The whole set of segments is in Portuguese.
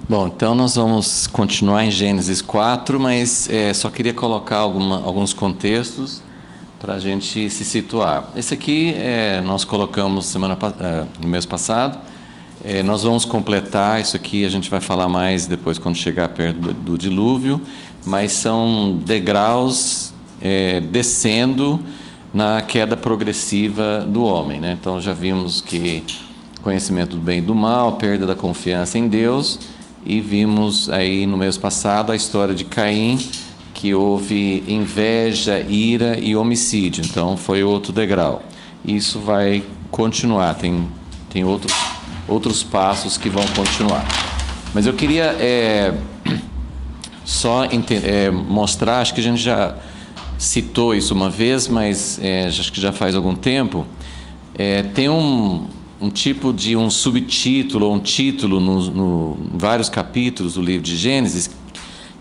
Bom, então nós vamos continuar em Gênesis 4, mas só queria colocar alguns contextos para a gente se situar. Esse aqui nós colocamos no mês passado. Nós vamos completar isso aqui, a gente vai falar mais depois quando chegar perto do dilúvio, mas são degraus descendo na queda progressiva do homem, né? Então já vimos que conhecimento do bem e do mal, perda da confiança em Deus, e vimos aí no mês passado a história de Caim, que houve inveja, ira e homicídio. Então foi outro degrau. Isso vai continuar, tem outros passos que vão continuar. Mas eu queria só mostrar, acho que a gente já citou isso uma vez, mas acho que já faz algum tempo. Tem um tipo de um subtítulo ou um título em vários capítulos do livro de Gênesis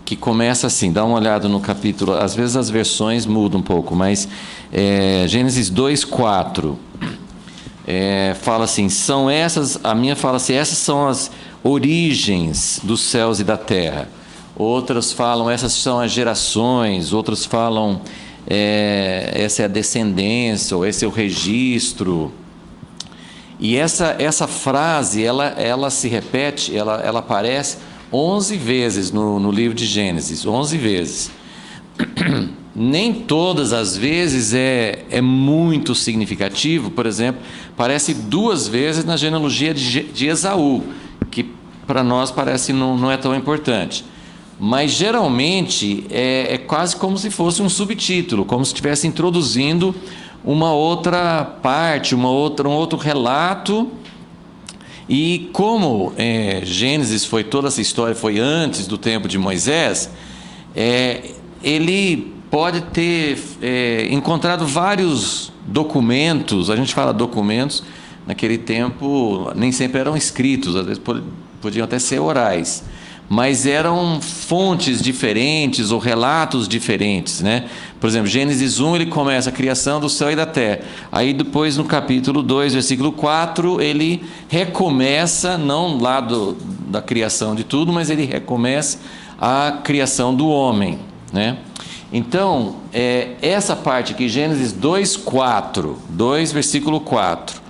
que começa assim, dá uma olhada no capítulo, às vezes as versões mudam um pouco, mas Gênesis 2:4 fala assim, a minha fala assim, essas são as origens dos céus e da terra. Outras falam, essas são as gerações. Outras falam, essa é a descendência, ou esse é o registro. E essa frase, ela se repete, ela aparece 11 vezes no livro de Gênesis, 11 vezes. Nem todas as vezes é muito significativo. Por exemplo, aparece 2 vezes na genealogia de Esaú, que para nós parece não é tão importante. Mas geralmente é quase como se fosse um subtítulo, como se estivesse introduzindo uma outra parte, um outro relato. E como Gênesis toda essa história foi antes do tempo de Moisés, ele pode ter encontrado vários documentos. A gente fala documentos, naquele tempo nem sempre eram escritos, às vezes podiam até ser orais, mas eram fontes diferentes ou relatos diferentes, né? Por exemplo, Gênesis 1, ele começa a criação do céu e da terra. Aí depois no capítulo 2, versículo 4, ele recomeça, não lá da criação de tudo, mas ele recomeça a criação do homem, né? Então, essa parte aqui, Gênesis 2:4, 2 versículo 4,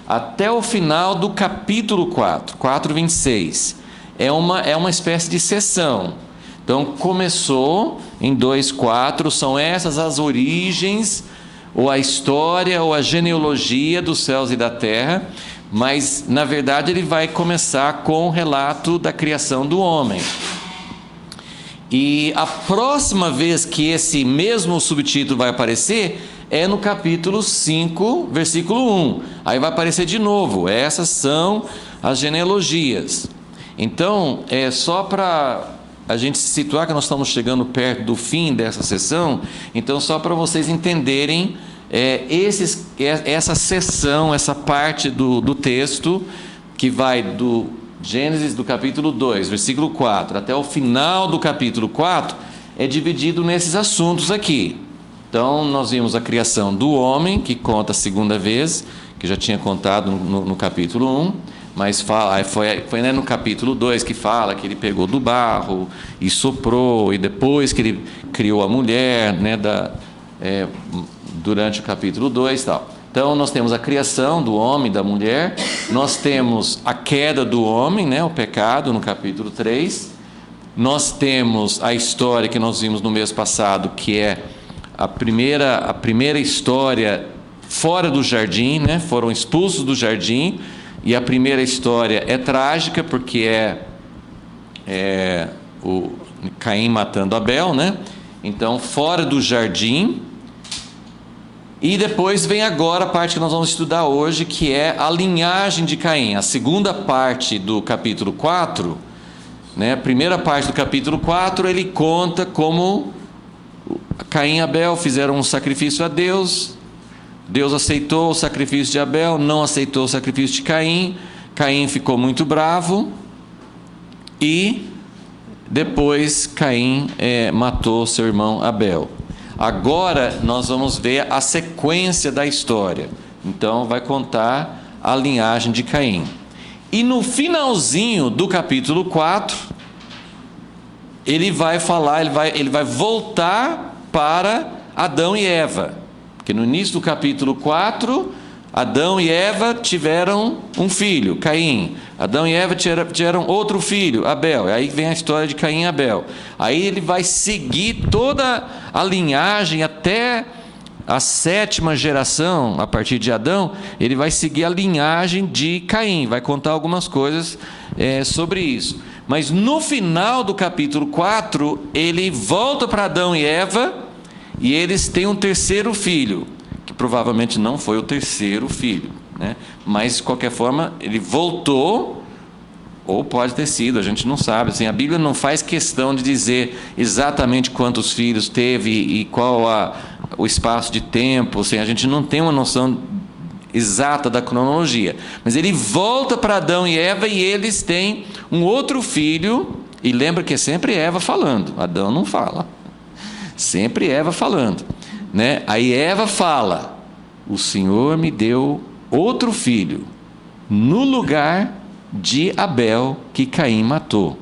até o final do capítulo 4, 4:26, é uma espécie de seção. Então começou em 2:4, são essas as origens, ou a história, ou a genealogia dos céus e da terra, mas na verdade ele vai começar com o relato da criação do homem. E a próxima vez que esse mesmo subtítulo vai aparecer é no capítulo 5, versículo 1. Aí vai aparecer de novo, essas são as genealogias. Então, só para a gente se situar, que nós estamos chegando perto do fim dessa sessão, então só para vocês entenderem essa sessão, essa parte do texto, que vai do Gênesis do capítulo 2, versículo 4, até o final do capítulo 4, é dividido nesses assuntos aqui. Então, nós vimos a criação do homem, que conta a segunda vez, que já tinha contado no capítulo 1, mas foi no capítulo 2 que fala que ele pegou do barro e soprou, e depois que ele criou a mulher, né, durante o capítulo 2 e tal. Então nós temos a criação do homem e da mulher, nós temos a queda do homem, né, o pecado, no capítulo 3, nós temos a história que nós vimos no mês passado, que é a primeira história fora do jardim, né, foram expulsos do jardim. E a primeira história é trágica, porque o Caim matando Abel, né? Então, fora do jardim. E depois vem agora a parte que nós vamos estudar hoje, que é a linhagem de Caim. A segunda parte do capítulo 4, né? A primeira parte do capítulo 4, ele conta como Caim e Abel fizeram um sacrifício a Deus. Deus aceitou o sacrifício de Abel, não aceitou o sacrifício de Caim. Caim ficou muito bravo e depois Caim matou seu irmão Abel. Agora nós vamos ver a sequência da história. Então vai contar a linhagem de Caim. E no finalzinho do capítulo 4, ele vai falar, ele vai voltar para Adão e Eva. Porque no início do capítulo 4, Adão e Eva tiveram um filho, Caim. Adão e Eva tiveram outro filho, Abel. Aí vem a história de Caim e Abel. Aí ele vai seguir toda a linhagem até a 7ª geração, a partir de Adão. Ele vai seguir a linhagem de Caim, vai contar algumas coisas sobre isso. Mas no final do capítulo 4, ele volta para Adão e Eva, e eles têm um terceiro filho, que provavelmente não foi o terceiro filho, né? Mas de qualquer forma ele voltou, ou pode ter sido, a gente não sabe. Assim, a Bíblia não faz questão de dizer exatamente quantos filhos teve e qual o espaço de tempo. Assim, a gente não tem uma noção exata da cronologia, mas ele volta para Adão e Eva, e eles têm um outro filho. E lembra que é sempre Eva falando, Adão não fala, sempre Eva falando, né? Aí Eva fala: o Senhor me deu outro filho no lugar de Abel, que Caim matou.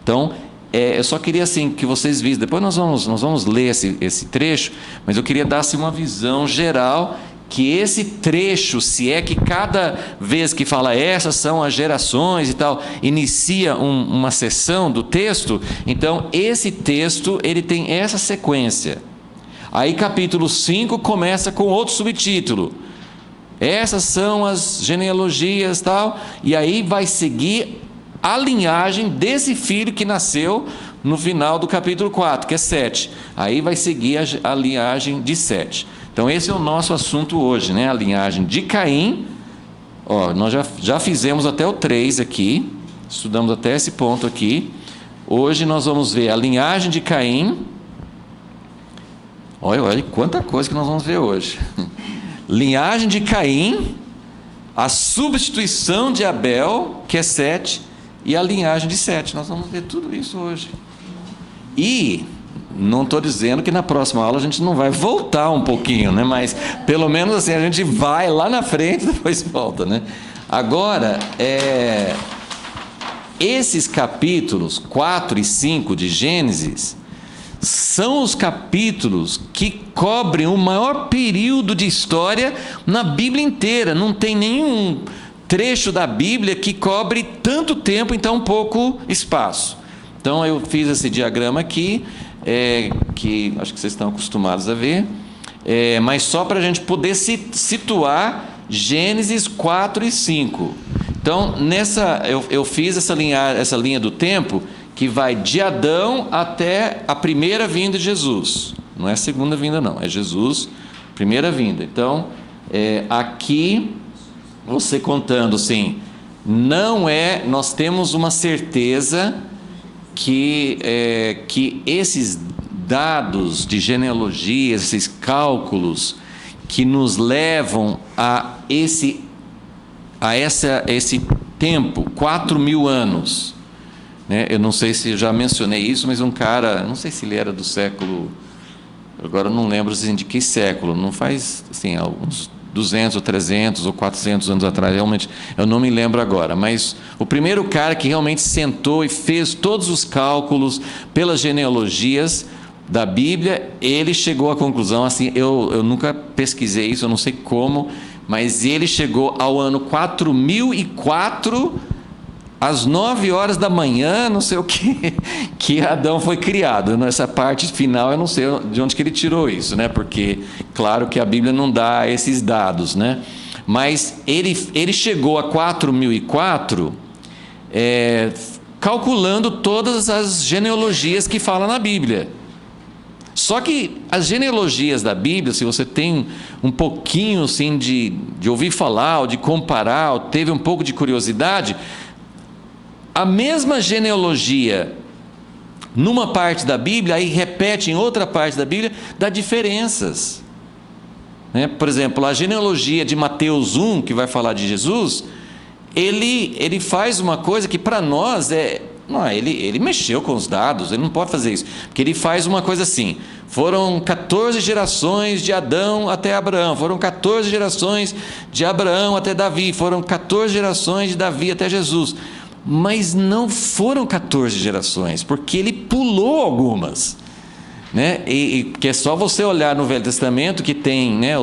Então, eu só queria assim que vocês vissem. Depois nós vamos ler esse trecho, mas eu queria dar assim, uma visão geral, que esse trecho, se é que cada vez que fala essas são as gerações e tal, inicia uma seção do texto. Então esse texto, ele tem essa sequência. Aí capítulo 5 começa com outro subtítulo: essas são as genealogias e tal, e aí vai seguir a linhagem desse filho que nasceu no final do capítulo 4, que é 7. Aí vai seguir a linhagem de 7. Então esse é o nosso assunto hoje, né? A linhagem de Caim. Nós já fizemos até o 3 aqui, estudamos até esse ponto aqui. Hoje nós vamos ver a linhagem de Caim. Olha quanta coisa que nós vamos ver hoje. Linhagem de Caim, a substituição de Abel, que é 7, e a linhagem de 7. Nós vamos ver tudo isso hoje. E não estou dizendo que na próxima aula a gente não vai voltar um pouquinho, né? Mas pelo menos assim a gente vai lá na frente e depois volta, né? Agora, esses capítulos 4 e 5 de Gênesis são os capítulos que cobrem o maior período de história na Bíblia inteira. Não tem nenhum trecho da Bíblia que cobre tanto tempo em tão pouco espaço. Então eu fiz esse diagrama aqui, que acho que vocês estão acostumados a ver, mas só para a gente poder situar Gênesis 4 e 5. Então eu fiz essa linha do tempo que vai de Adão até a primeira vinda de Jesus. Não é a segunda vinda não, é Jesus, primeira vinda. Então aqui você contando assim, nós temos uma certeza que esses dados de genealogias, esses cálculos que nos levam a esse tempo, 4.000 anos, né? Eu não sei se eu já mencionei isso, mas um cara, não sei se ele era do século, agora não lembro assim, de que século, não faz assim, uns 200 ou 300 ou 400 anos atrás, realmente eu não me lembro agora, mas o primeiro cara que realmente sentou e fez todos os cálculos pelas genealogias da Bíblia, ele chegou à conclusão, assim, eu nunca pesquisei isso, eu não sei como, mas ele chegou ao ano 4004, às 9 horas da manhã, não sei o que Adão foi criado. Nessa parte final eu não sei de onde que ele tirou isso, né? Porque claro que a Bíblia não dá esses dados, né? Mas ele chegou a 4004 calculando todas as genealogias que fala na Bíblia. Só que as genealogias da Bíblia, se você tem um pouquinho assim, de ouvir falar, ou de comparar, ou teve um pouco de curiosidade, a mesma genealogia numa parte da Bíblia, aí repete em outra parte da Bíblia, dá diferenças, né? Por exemplo, a genealogia de Mateus 1, que vai falar de Jesus, ele faz uma coisa que para nós Não, ele mexeu com os dados, ele não pode fazer isso. Porque ele faz uma coisa assim: foram 14 gerações de Adão até Abraão, foram 14 gerações de Abraão até Davi, foram 14 gerações de Davi até Jesus. Mas não foram 14 gerações, porque ele pulou algumas, né? Que é só você olhar no Velho Testamento, que tem, né,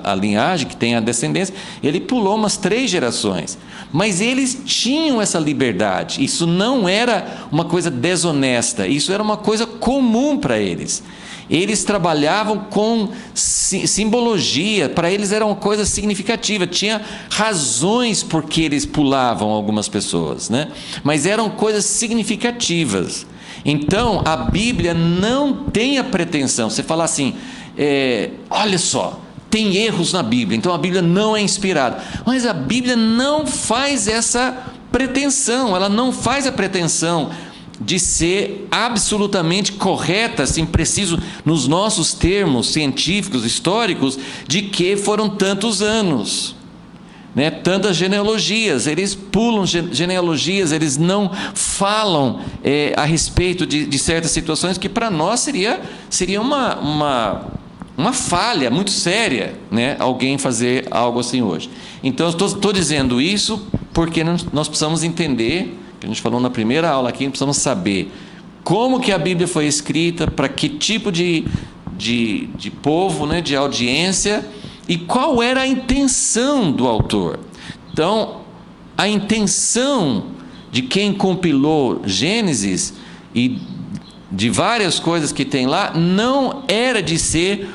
a linhagem, que tem a descendência. Ele pulou umas 3 gerações, mas eles tinham essa liberdade. Isso não era uma coisa desonesta, isso era uma coisa comum para eles. Eles trabalhavam com simbologia, para eles era uma coisa significativa, tinha razões por que eles pulavam algumas pessoas, né? Mas eram coisas significativas. Então, a Bíblia não tem a pretensão, você fala assim, olha só, tem erros na Bíblia, então a Bíblia não é inspirada. Mas a Bíblia não faz essa pretensão, ela não faz a pretensão de ser absolutamente correta, assim, preciso, nos nossos termos científicos, históricos, de que foram tantos anos, né? Tantas genealogias. Eles pulam genealogias, eles não falam a respeito de certas situações que para nós seria uma falha muito séria, né? Alguém fazer algo assim hoje. Então, eu estou dizendo isso porque nós precisamos entender, que a gente falou na primeira aula aqui, precisamos saber como que a Bíblia foi escrita, para que tipo de povo, né, de audiência, e qual era a intenção do autor. Então, a intenção de quem compilou Gênesis e de várias coisas que tem lá, não era de ser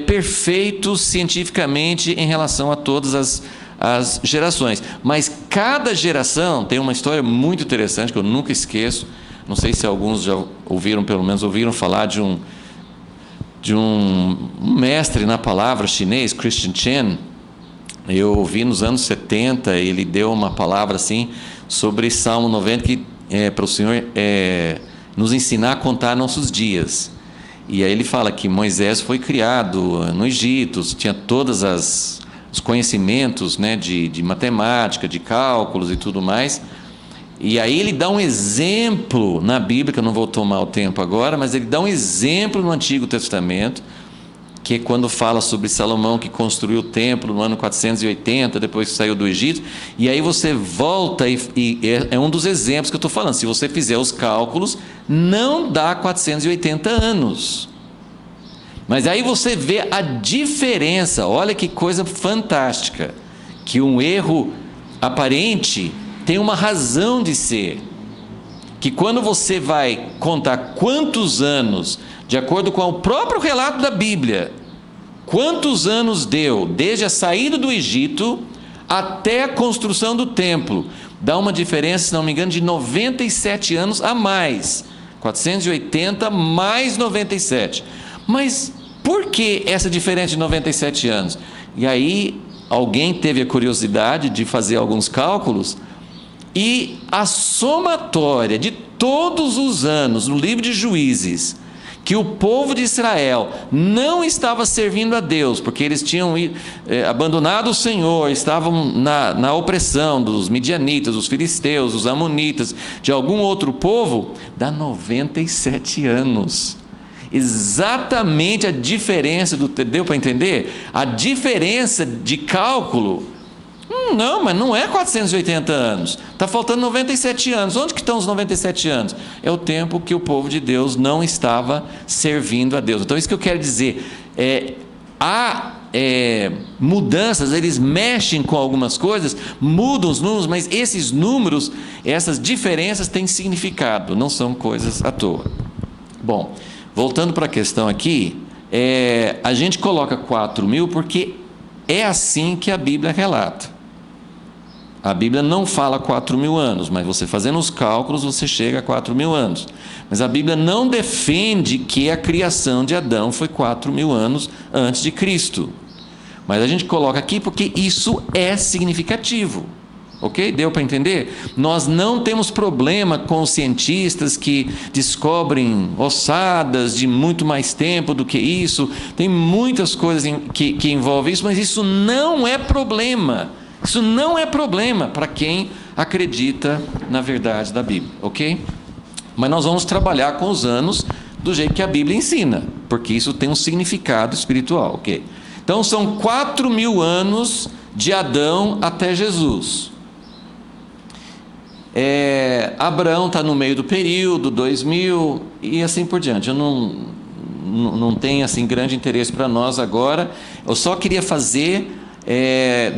perfeito cientificamente em relação a todas as gerações, mas cada geração tem uma história muito interessante que eu nunca esqueço. Não sei se alguns já ouviram, pelo menos ouviram falar de um mestre na palavra chinês, Christian Chen. Eu ouvi nos anos 70, ele deu uma palavra assim sobre Salmo 90, que para o Senhor nos ensinar a contar nossos dias. E aí ele fala que Moisés foi criado no Egito, tinha todas os conhecimentos, né, de matemática, de cálculos e tudo mais. E aí ele dá um exemplo na Bíblia, que eu não vou tomar o tempo agora, mas ele dá um exemplo no Antigo Testamento, que é quando fala sobre Salomão, que construiu o templo no ano 480, depois que saiu do Egito. E aí você volta e é um dos exemplos que eu estou falando. Se você fizer os cálculos, não dá 480 anos. Mas aí você vê a diferença. Olha que coisa fantástica, que um erro aparente tem uma razão de ser, que quando você vai contar quantos anos, de acordo com o próprio relato da Bíblia, quantos anos deu desde a saída do Egito até a construção do templo, dá uma diferença, se não me engano, de 97 anos a mais, 480 mais 97. Mas por que essa diferença de 97 anos? E aí alguém teve a curiosidade de fazer alguns cálculos, e a somatória de todos os anos no livro de Juízes, que o povo de Israel não estava servindo a Deus, porque eles tinham abandonado o Senhor, estavam na opressão dos midianitas, dos filisteus, dos amonitas, de algum outro povo, dá 97 anos. Exatamente a diferença deu para entender? A diferença de cálculo. Não, mas não é 480 anos, está faltando 97 anos. Onde que estão os 97 anos? É o tempo que o povo de Deus não estava servindo a Deus. Então, isso que eu quero dizer, há mudanças, eles mexem com algumas coisas, mudam os números, mas esses números, essas diferenças têm significado, não são coisas à toa. Bom, voltando para a questão aqui, a gente coloca 4.000 porque é assim que a Bíblia relata. A Bíblia não fala 4.000 anos, mas você fazendo os cálculos, você chega a 4.000 anos. Mas a Bíblia não defende que a criação de Adão foi 4.000 anos antes de Cristo. Mas a gente coloca aqui porque isso é significativo. Ok? Deu para entender? Nós não temos problema com os cientistas que descobrem ossadas de muito mais tempo do que isso. Tem muitas coisas que envolvem isso, mas isso não é problema. Isso não é problema para quem acredita na verdade da Bíblia, ok? Mas nós vamos trabalhar com os anos do jeito que a Bíblia ensina, porque isso tem um significado espiritual, ok? Então são 4.000 anos de Adão até Jesus. Abraão está no meio do período, 2.000 e assim por diante. Eu não tenho assim grande interesse para nós agora. Eu só queria fazer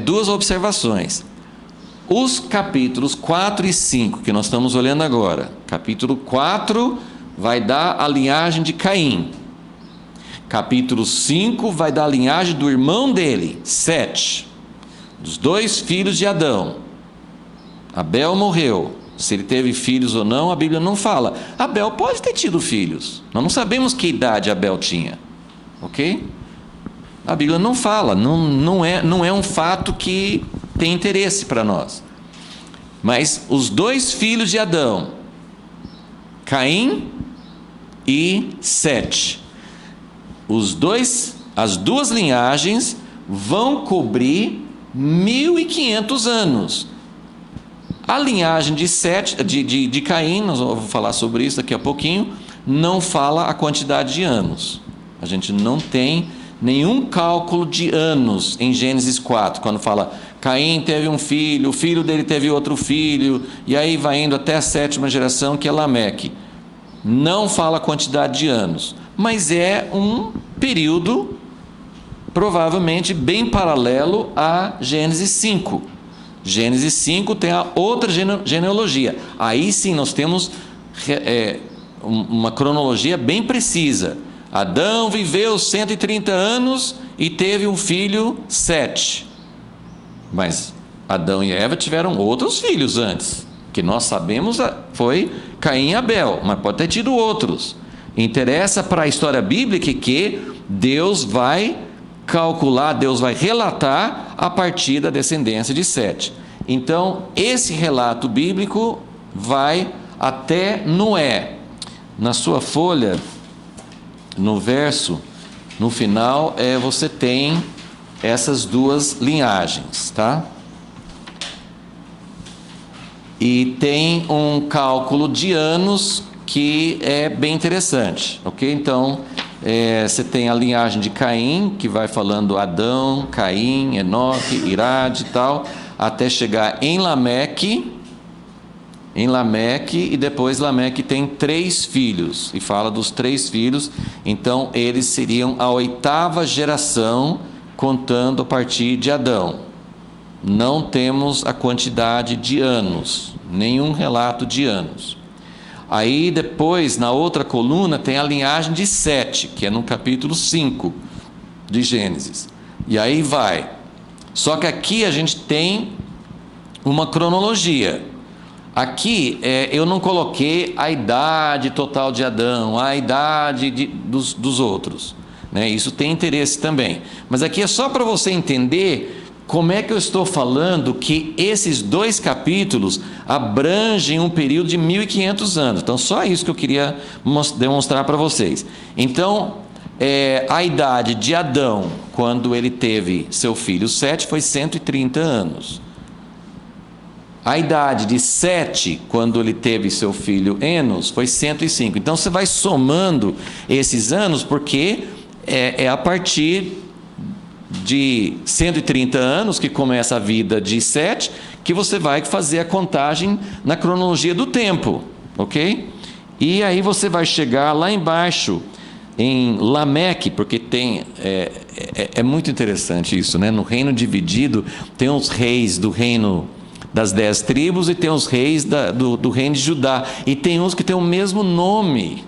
duas observações. Os capítulos 4 e 5 que nós estamos olhando agora, capítulo 4 vai dar a linhagem de Caim, capítulo 5 vai dar a linhagem do irmão dele, Sete, dos 2 filhos de Adão. Abel morreu. Se ele teve filhos ou não, a Bíblia não fala. Abel pode ter tido filhos, nós não sabemos que idade Abel tinha, ok? A Bíblia não fala, não é um fato que tem interesse para nós. Mas os 2 filhos de Adão, Caim e Sete, as duas linhagens vão cobrir 1.500 anos. A linhagem de Caim, nós vamos falar sobre isso daqui a pouquinho, não fala a quantidade de anos. A gente não tem nenhum cálculo de anos em Gênesis 4, quando fala Caim teve um filho, o filho dele teve outro filho, e aí vai indo até a 7ª geração, que é Lameque. Não fala a quantidade de anos, mas é um período provavelmente bem paralelo a Gênesis 5. Gênesis 5 tem a outra genealogia. Aí sim nós temos uma cronologia bem precisa. Adão viveu 130 anos e teve um filho, Sete. Mas Adão e Eva tiveram outros filhos antes, que nós sabemos foi Caim e Abel, mas pode ter tido outros. Interessa para a história bíblica que Deus vai calcular, Deus vai relatar a partir da descendência de Sete. Então esse relato bíblico vai até Noé. Na sua folha, no verso, no final, você tem essas duas linhagens, tá? E tem um cálculo de anos que é bem interessante, ok? Então, você tem a linhagem de Caim, que vai falando Adão, Caim, Enoque, Irade e tal, até chegar em Lameque, e depois Lameque tem 3 filhos, e fala dos 3 filhos, então eles seriam a 8ª geração, contando a partir de Adão. Não temos a quantidade de anos, nenhum relato de anos. Aí depois, na outra coluna, tem a linhagem de Sete, que é no capítulo 5 de Gênesis. E aí vai. Só que aqui a gente tem uma cronologia. Aqui eu não coloquei a idade total de Adão, a idade dos outros, né? Isso tem interesse também. Mas aqui é só para você entender como é que eu estou falando que esses 2 capítulos abrangem um período de 1.500 anos. Então, só isso que eu queria demonstrar para vocês. Então, a idade de Adão, quando ele teve seu filho Sete, foi 130 anos. A idade de Sete, quando ele teve seu filho Enos, foi 105. Então, você vai somando esses anos, porque é a partir de 130 anos, que começa a vida de Sete, que você vai fazer a contagem na cronologia do tempo, ok? E aí você vai chegar lá embaixo, em Lameque, porque tem, é muito interessante isso, né? No reino dividido, tem os reis do reino das 10 tribos, e tem os reis do reino de Judá, e tem uns que têm o mesmo nome.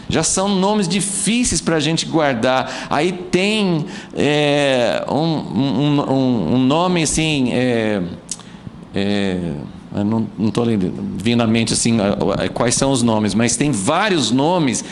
Já são nomes difíceis para a gente guardar. Aí tem um nome assim, não estou vindo à mente assim, quais são os nomes, mas tem vários nomes,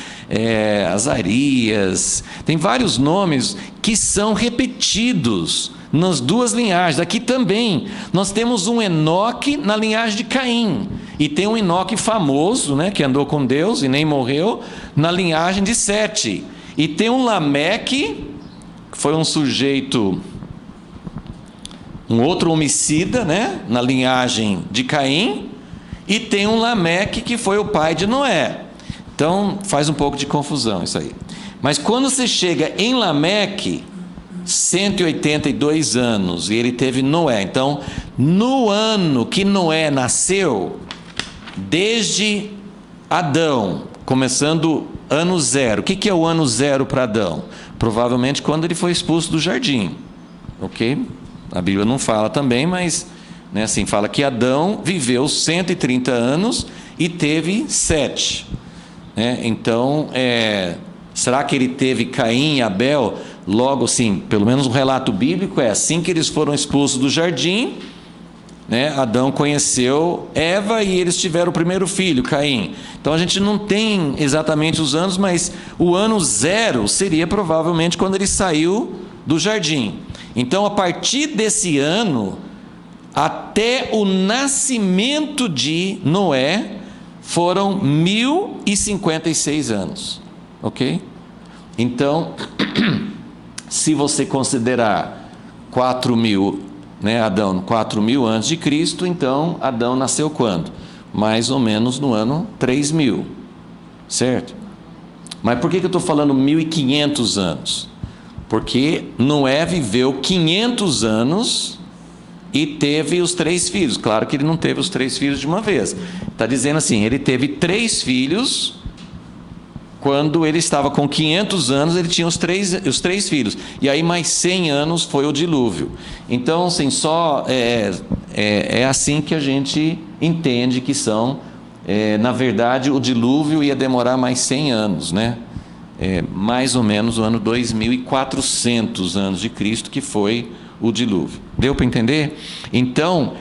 Azarias, tem vários nomes que são repetidos nas 2 linhagens. Aqui também nós temos um Enoque na linhagem de Caim, e tem um Enoque famoso, né, que andou com Deus e nem morreu, na linhagem de Sete. E tem um Lameque, que foi um sujeito um outro homicida, né, na linhagem de Caim, e tem um Lameque que foi o pai de Noé. Então faz um pouco de confusão isso aí. Mas quando você chega em Lameque, 182 anos, e ele teve Noé. Então, no ano que Noé nasceu, desde Adão, começando ano zero. O que é o ano zero para Adão? Provavelmente quando ele foi expulso do jardim. Ok? A Bíblia não fala também, mas né, assim, fala que Adão viveu 130 anos e teve 7. Né? Então, será que ele teve Caim e Abel? Logo assim, pelo menos o relato bíblico é assim que eles foram expulsos do jardim, né? Adão conheceu Eva e eles tiveram o primeiro filho, Caim. Então a gente não tem exatamente os anos, mas o ano zero seria provavelmente quando ele saiu do jardim. Então a partir desse ano até o nascimento de Noé foram 1056 anos, ok? Então se você considerar 4.000, né, Adão, 4.000 antes de Cristo, então Adão nasceu quando? Mais ou menos no ano 3.000, certo? Mas por que eu estou falando 1.500 anos? Porque Noé viveu 500 anos e teve os 3 filhos. Claro que ele não teve os 3 filhos de uma vez. Está dizendo assim, ele teve 3 filhos. Quando ele estava com 500 anos, ele tinha os três filhos. E aí mais 100 anos foi o dilúvio. Então, assim, é assim que a gente entende que são. Na verdade, o dilúvio ia demorar mais 100 anos, né? Mais ou menos o ano 2400 anos de Cristo, que foi o dilúvio. Deu para entender? Então,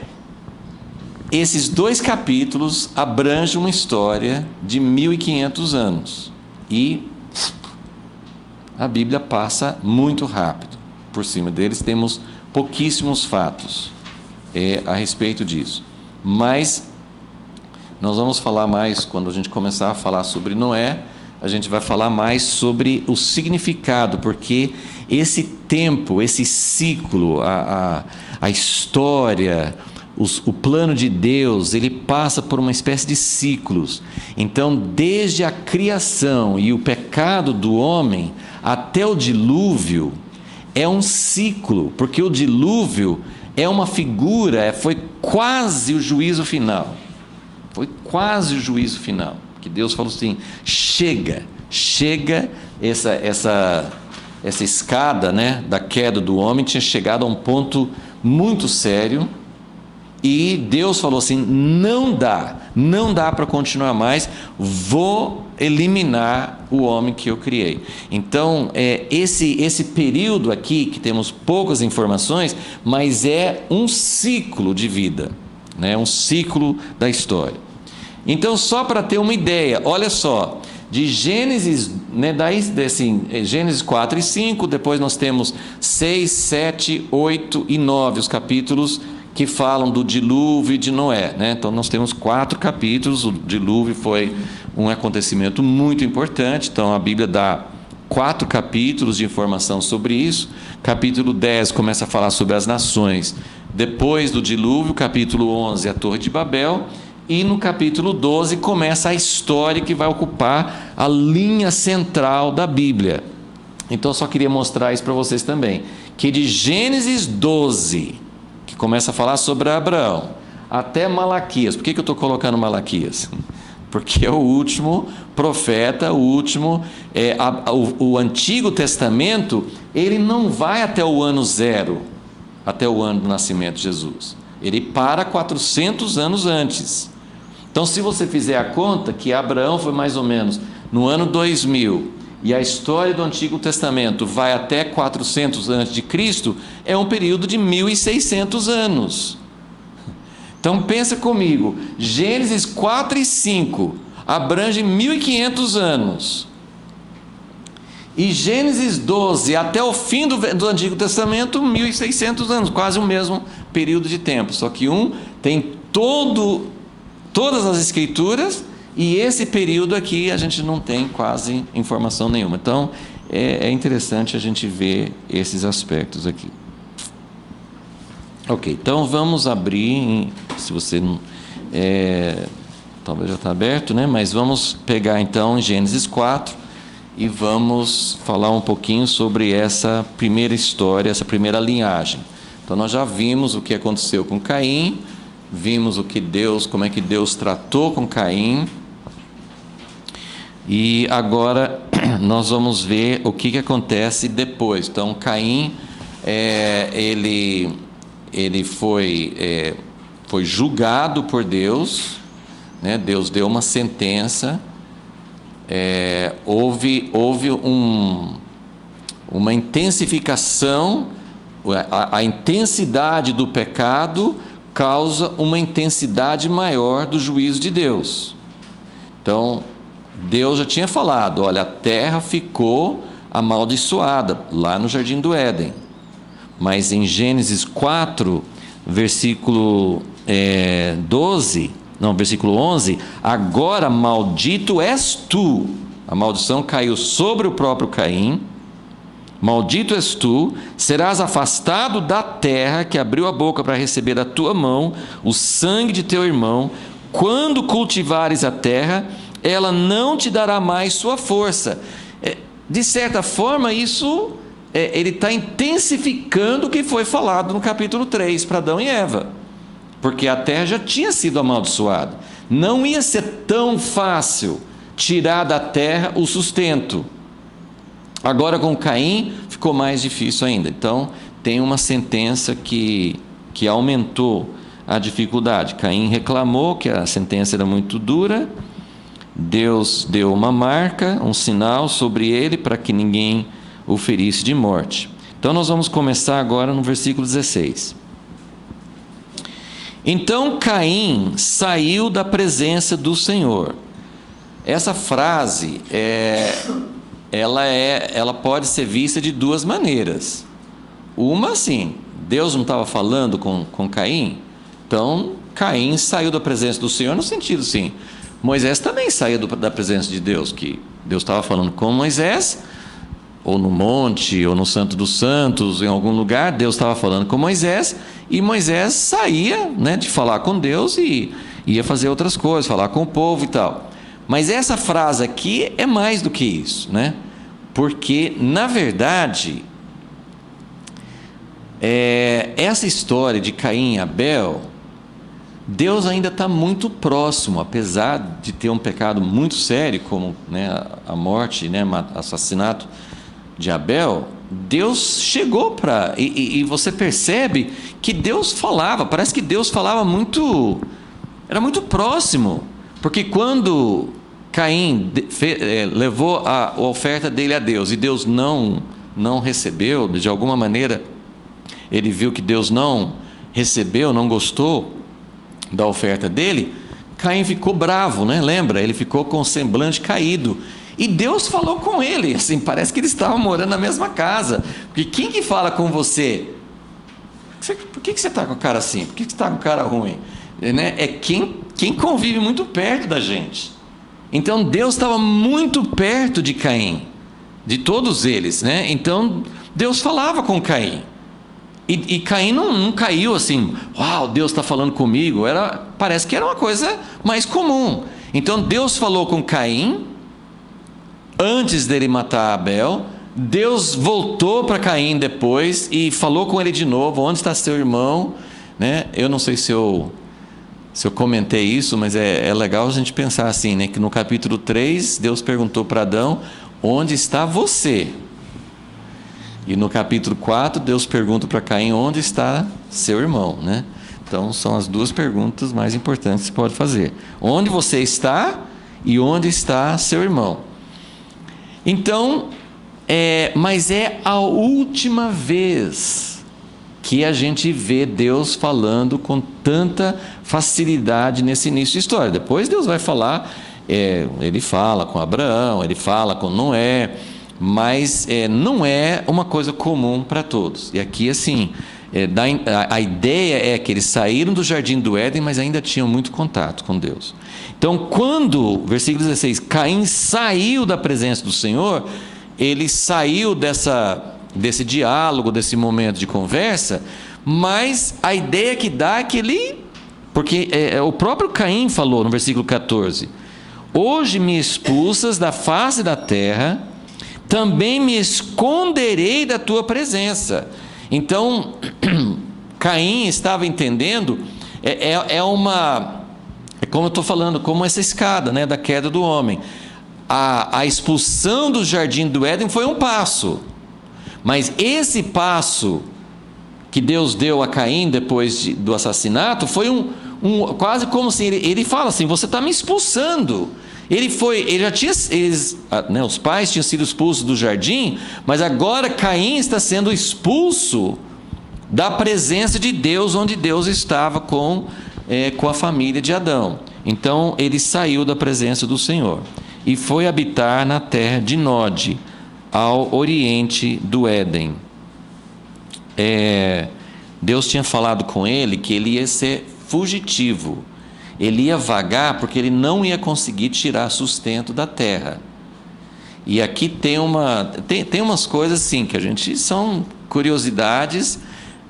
esses 2 capítulos abrangem uma história de 1500 anos. E a Bíblia passa muito rápido por cima deles, temos pouquíssimos fatos a respeito disso. Mas nós vamos falar mais, quando a gente começar a falar sobre Noé, a gente vai falar mais sobre o significado, porque esse tempo, esse ciclo, a história, o plano de Deus, ele passa por uma espécie de ciclos. Então, desde a criação e o pecado do homem até o dilúvio, é um ciclo, porque o dilúvio é uma figura, foi quase o juízo final. Foi quase o juízo final. Que Deus falou assim: chega essa escada, né, da queda do homem tinha chegado a um ponto muito sério. E Deus falou assim: não dá para continuar mais, vou eliminar o homem que eu criei. Então, esse período aqui, que temos poucas informações, mas é um ciclo de vida, né? Um ciclo da história. Então, só para ter uma ideia, olha só, de Gênesis, né, Gênesis 4 e 5, depois nós temos 6, 7, 8 e 9, os capítulos que falam do dilúvio de Noé, né? Então nós temos 4 capítulos. O dilúvio foi um acontecimento muito importante, então a Bíblia dá 4 capítulos de informação sobre isso. Capítulo 10 começa a falar sobre as nações depois do dilúvio, capítulo 11 a Torre de Babel, e no capítulo 12 começa a história que vai ocupar a linha central da Bíblia. Então eu só queria mostrar isso para vocês também, que de Gênesis 12, que começa a falar sobre Abraão, até Malaquias. Por que eu estou colocando Malaquias? Porque é o último profeta, o Antigo Testamento, ele não vai até o ano zero, até o ano do nascimento de Jesus. Ele para 400 anos antes. Então, se você fizer a conta, que Abraão foi mais ou menos no ano 2000, e a história do Antigo Testamento vai até 400 a.C., é um período de 1.600 anos. Então pensa comigo, Gênesis 4 e 5 abrange 1.500 anos. E Gênesis 12 até o fim do Antigo Testamento, 1.600 anos, quase o mesmo período de tempo. Só que um tem todas as escrituras, e esse período aqui a gente não tem quase informação nenhuma. Então é interessante a gente ver esses aspectos aqui. Ok, então vamos abrir, se você não... talvez já está aberto, né? Mas vamos pegar então Gênesis 4 e vamos falar um pouquinho sobre essa primeira história, essa primeira linhagem. Então nós já vimos o que aconteceu com Caim, vimos como é que Deus tratou com Caim, e agora nós vamos ver o que acontece depois. Então Caim, ele foi julgado por Deus, né? Deus deu uma sentença, houve uma intensificação, a intensidade do pecado causa uma intensidade maior do juízo de Deus. Então, Deus já tinha falado, olha, a terra ficou amaldiçoada, lá no Jardim do Éden. Mas em Gênesis 4, versículo 11, agora maldito és tu. A maldição caiu sobre o próprio Caim. Maldito és tu, serás afastado da terra que abriu a boca para receber da tua mão o sangue de teu irmão. Quando cultivares a terra, ela não te dará mais sua força. De certa forma, isso, ele está intensificando o que foi falado no capítulo 3 para Adão e Eva. Porque a terra já tinha sido amaldiçoada. Não ia ser tão fácil tirar da terra o sustento. Agora com Caim ficou mais difícil ainda. Então tem uma sentença que aumentou a dificuldade. Caim reclamou que a sentença era muito dura. Deus deu uma marca, um sinal sobre ele para que ninguém o ferisse de morte. Então nós vamos começar agora no versículo 16. Então Caim saiu da presença do Senhor. Essa frase ela pode ser vista de duas maneiras. Uma, assim, Deus não estava falando com Caim, então Caim saiu da presença do Senhor no sentido assim, Moisés também saiu da presença de Deus, que Deus estava falando com Moisés, ou no monte, ou no Santo dos Santos, em algum lugar, Deus estava falando com Moisés, e Moisés saía, né, de falar com Deus e ia fazer outras coisas, falar com o povo e tal. Mas essa frase aqui é mais do que isso, né? Porque, na verdade, essa história de Caim e Abel, Deus ainda está muito próximo, apesar de ter um pecado muito sério, como, né, a morte, né, assassinato de Abel. Deus chegou para... E você percebe que Deus falava, parece que Deus falava muito... Era muito próximo. Porque quando Caim levou a oferta dele a Deus e Deus não recebeu, de alguma maneira ele viu que Deus não recebeu, não gostou da oferta dele, Caim ficou bravo, né? Lembra? Ele ficou com o semblante caído. E Deus falou com ele, assim, parece que eles estavam morando na mesma casa. Porque quem que fala com você? Por que você está com a cara assim? Por que você está com a cara ruim? Né? É quem convive muito perto da gente. Então Deus estava muito perto de Caim, de todos eles, né? Então Deus falava com Caim, e Caim não caiu assim, uau, Deus está falando comigo. Parece que era uma coisa mais comum. Então Deus falou com Caim antes dele matar Abel. Deus voltou para Caim depois e falou com ele de novo: onde está seu irmão? Né? Eu não sei se eu comentei isso, mas é legal a gente pensar assim, né? Que no capítulo 3, Deus perguntou para Adão: onde está você? E no capítulo 4, Deus pergunta para Caim: onde está seu irmão? Né? Então, são as duas perguntas mais importantes que você pode fazer: onde você está e onde está seu irmão? Então, mas é a última vez que a gente vê Deus falando com tanta facilidade nesse início de história. Depois Deus vai falar, ele fala com Abraão, ele fala com Noé, mas não é uma coisa comum para todos. E aqui, assim, a ideia é que eles saíram do Jardim do Éden, mas ainda tinham muito contato com Deus. Então, quando, versículo 16, Caim saiu da presença do Senhor, ele saiu desse diálogo, desse momento de conversa, Mas a ideia que dá é que ele... Porque o próprio Caim falou no versículo 14: hoje me expulsas da face da terra, também me esconderei da tua presença. Então, Caim estava entendendo, é como eu estou falando, como essa escada, né, da queda do homem. A expulsão do jardim do Éden foi um passo, mas esse passo que Deus deu a Caim depois do assassinato foi quase como assim, ele fala assim: você está me expulsando. Os pais tinham sido expulsos do jardim, mas agora Caim está sendo expulso da presença de Deus, onde Deus estava com a família de Adão. Então ele saiu da presença do Senhor e foi habitar na terra de Nod, ao oriente do Éden. Deus tinha falado com ele que ele ia ser fugitivo, ele ia vagar porque ele não ia conseguir tirar sustento da terra. E aqui tem umas coisas assim que são curiosidades,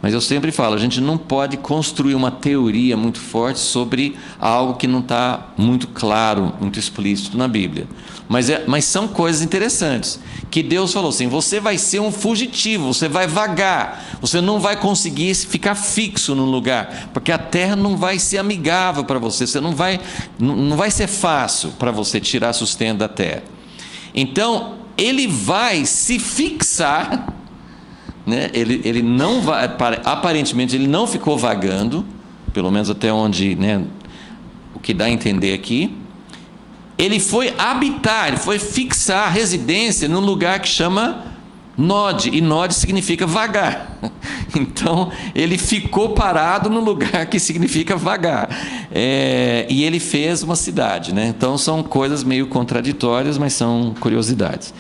mas eu sempre falo, a gente não pode construir uma teoria muito forte sobre algo que não está muito claro, muito explícito na Bíblia. Mas são coisas interessantes, que Deus falou assim: você vai ser um fugitivo, você vai vagar, você não vai conseguir ficar fixo num lugar, porque a terra não vai ser amigável para você, não vai ser fácil para você tirar sustento da terra. Então ele vai se fixar, né? Ele não vai, aparentemente ele não ficou vagando, pelo menos até onde, né, o que dá a entender aqui. Ele foi habitar, ele foi fixar a residência num lugar que chama Nod, e Nod significa vagar. Então ele ficou parado no lugar que significa vagar, e ele fez uma cidade, né? Então são coisas meio contraditórias, mas são curiosidades.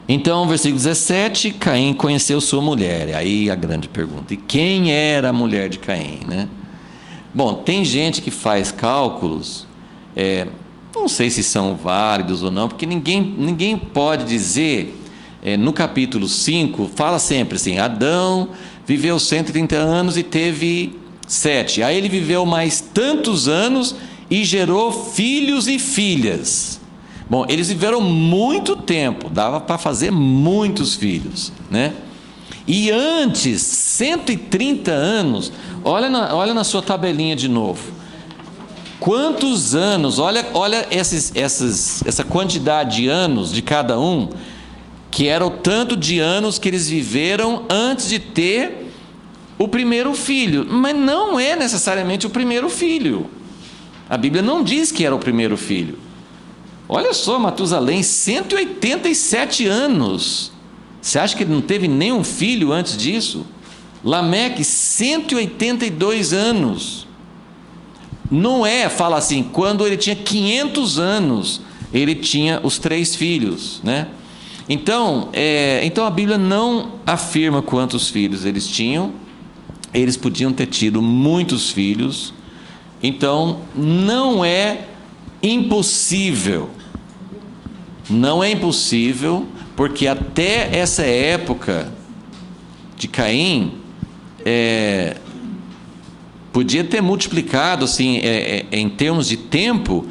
Então, versículo 17: Caim conheceu sua mulher. Aí a grande pergunta: e quem era a mulher de Caim, né? Bom, tem gente que faz cálculos, não sei se são válidos ou não, porque ninguém pode dizer, no capítulo 5, fala sempre assim: Adão viveu 130 anos e teve 7. Aí ele viveu mais tantos anos e gerou filhos e filhas. Bom, eles viveram muito tempo, dava para fazer muitos filhos, né? E antes, 130 anos, olha na sua tabelinha de novo. Quantos anos, olha essa quantidade de anos de cada um, que era o tanto de anos que eles viveram antes de ter o primeiro filho. Mas não é necessariamente o primeiro filho. A Bíblia não diz que era o primeiro filho. Olha só, Matusalém, 187 anos. Você acha que ele não teve nenhum filho antes disso? Lameque, 182 anos. Noé fala assim: quando ele tinha 500 anos, ele tinha os 3 filhos, né? Então a Bíblia não afirma quantos filhos eles tinham. Eles podiam ter tido muitos filhos. Então não é impossível, porque até essa época de Caim, podia ter multiplicado assim, em termos de tempo,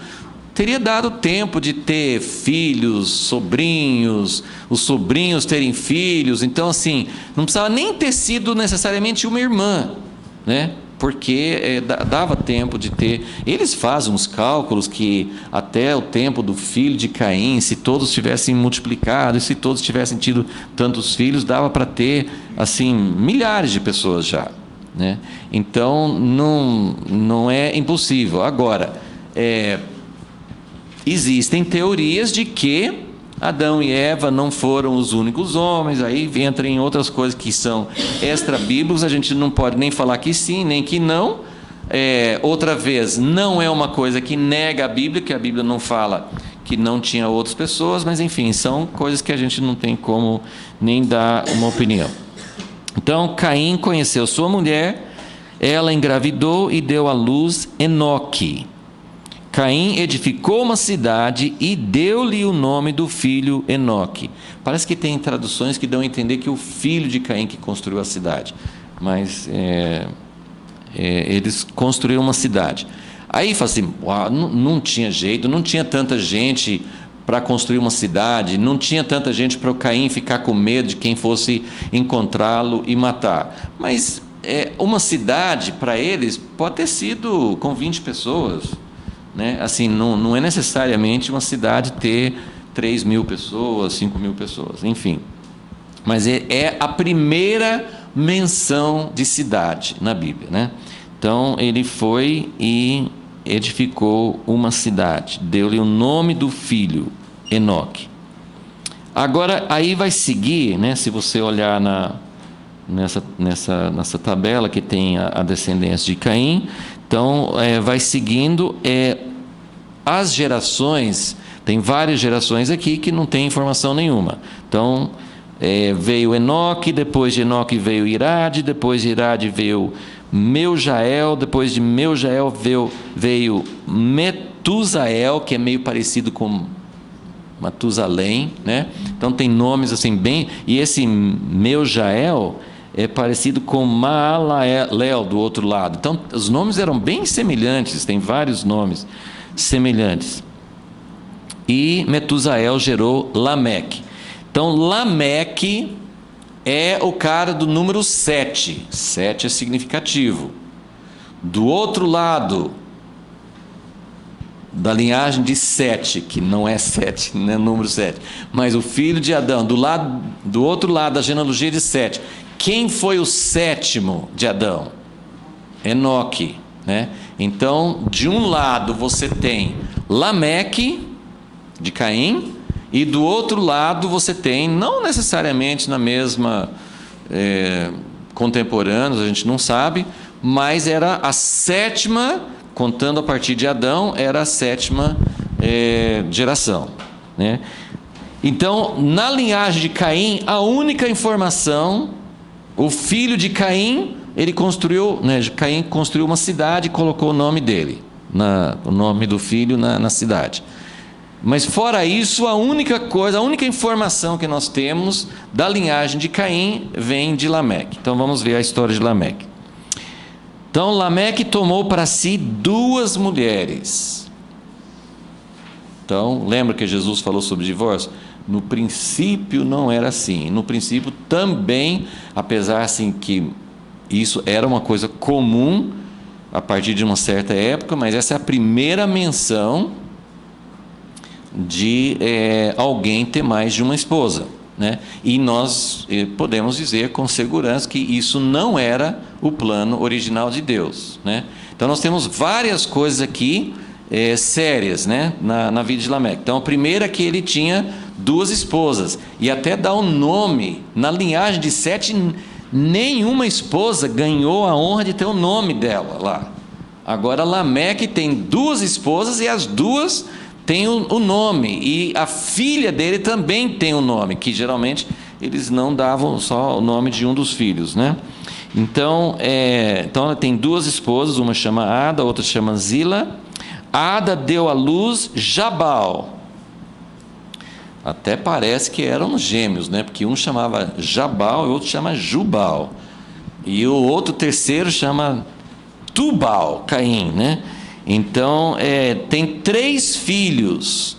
teria dado tempo de ter filhos, sobrinhos, os sobrinhos terem filhos. Então assim, não precisava nem ter sido necessariamente uma irmã, né? Porque dava tempo de ter. Eles fazem uns cálculos que até o tempo do filho de Caim, se todos tivessem multiplicado e se todos tivessem tido tantos filhos, dava para ter assim milhares de pessoas já, né? Então não é impossível. Agora, existem teorias de que Adão e Eva não foram os únicos homens. Aí entra em outras coisas que são extra-bíblicas, a gente não pode nem falar que sim, nem que não. Outra vez, não é uma coisa que nega a Bíblia, que a Bíblia não fala que não tinha outras pessoas, mas enfim, são coisas que a gente não tem como nem dar uma opinião. Então, Caim conheceu sua mulher, ela engravidou e deu à luz Enoque. Caim edificou uma cidade e deu-lhe o nome do filho Enoque. Parece que tem traduções que dão a entender que o filho de Caim que construiu a cidade, mas eles construíram uma cidade. Aí fala assim, não tinha jeito, não tinha tanta gente para construir uma cidade, não tinha tanta gente para o Caim ficar com medo de quem fosse encontrá-lo e matar. Mas uma cidade, para eles, pode ter sido com 20 pessoas. Né? Assim, não é necessariamente uma cidade ter 3.000 pessoas, 5.000 pessoas, enfim. Mas é a primeira menção de cidade na Bíblia. Né? Então, ele foi e edificou uma cidade, deu-lhe o nome do filho, Enoque. Agora, aí vai seguir, né, se você olhar nessa tabela que tem a descendência de Caim, então vai seguindo as gerações, tem várias gerações aqui que não tem informação nenhuma. Então, veio Enoque, depois de Enoque veio Irade, depois de Irade veio Meujael, depois de Meujael veio Metusael, que é meio parecido com Matusalém, né? Então tem nomes assim bem, e esse Meujael é parecido com Maalalel do outro lado. Então os nomes eram bem semelhantes, tem vários nomes semelhantes. E Metusael gerou Lameque. Então Lameque é o cara do número 7. 7 é significativo. Do outro lado da linhagem de 7, que não é 7, não é número 7, mas o filho de Adão, do outro lado da genealogia de 7, quem foi o sétimo de Adão? Enoque. Né? Então, de um lado você tem Lameque, de Caim, e do outro lado você tem, não necessariamente na mesma contemporâneos, a gente não sabe, mas era a sétima, contando a partir de Adão, era a sétima geração. Né? Então, na linhagem de Caim, a única informação, o filho de Caim, ele construiu, né, Caim construiu uma cidade e colocou o nome dele, o nome do filho na cidade. Mas fora isso, a única informação que nós temos da linhagem de Caim vem de Lameque. Então vamos ver a história de Lameque. Então Lameque tomou para si 2 mulheres. Então, lembra que Jesus falou sobre divórcio? No princípio não era assim. No princípio também, apesar assim que isso era uma coisa comum a partir de uma certa época, mas essa é a primeira menção de alguém ter mais de uma esposa, né? E nós podemos dizer com segurança que isso não era o plano original de Deus, né? Então nós temos várias coisas aqui sérias, né, na vida de Lameque. Então a primeira é que ele tinha 2 esposas, e até dá um nome na linhagem de 7, nenhuma esposa ganhou a honra de ter o nome dela lá. Agora Lameque tem 2 esposas e as 2 tem o nome, e a filha dele também tem o nome, que geralmente eles não davam só o nome de um dos filhos, né? Então ela tem 2 esposas, uma chama Ada, outra chama Zila. Ada deu à luz Jabal. Até parece que eram gêmeos, né? Porque um chamava Jabal e o outro chama Jubal. E o outro terceiro chama Tubal, Caim, né? Então, tem 3 filhos.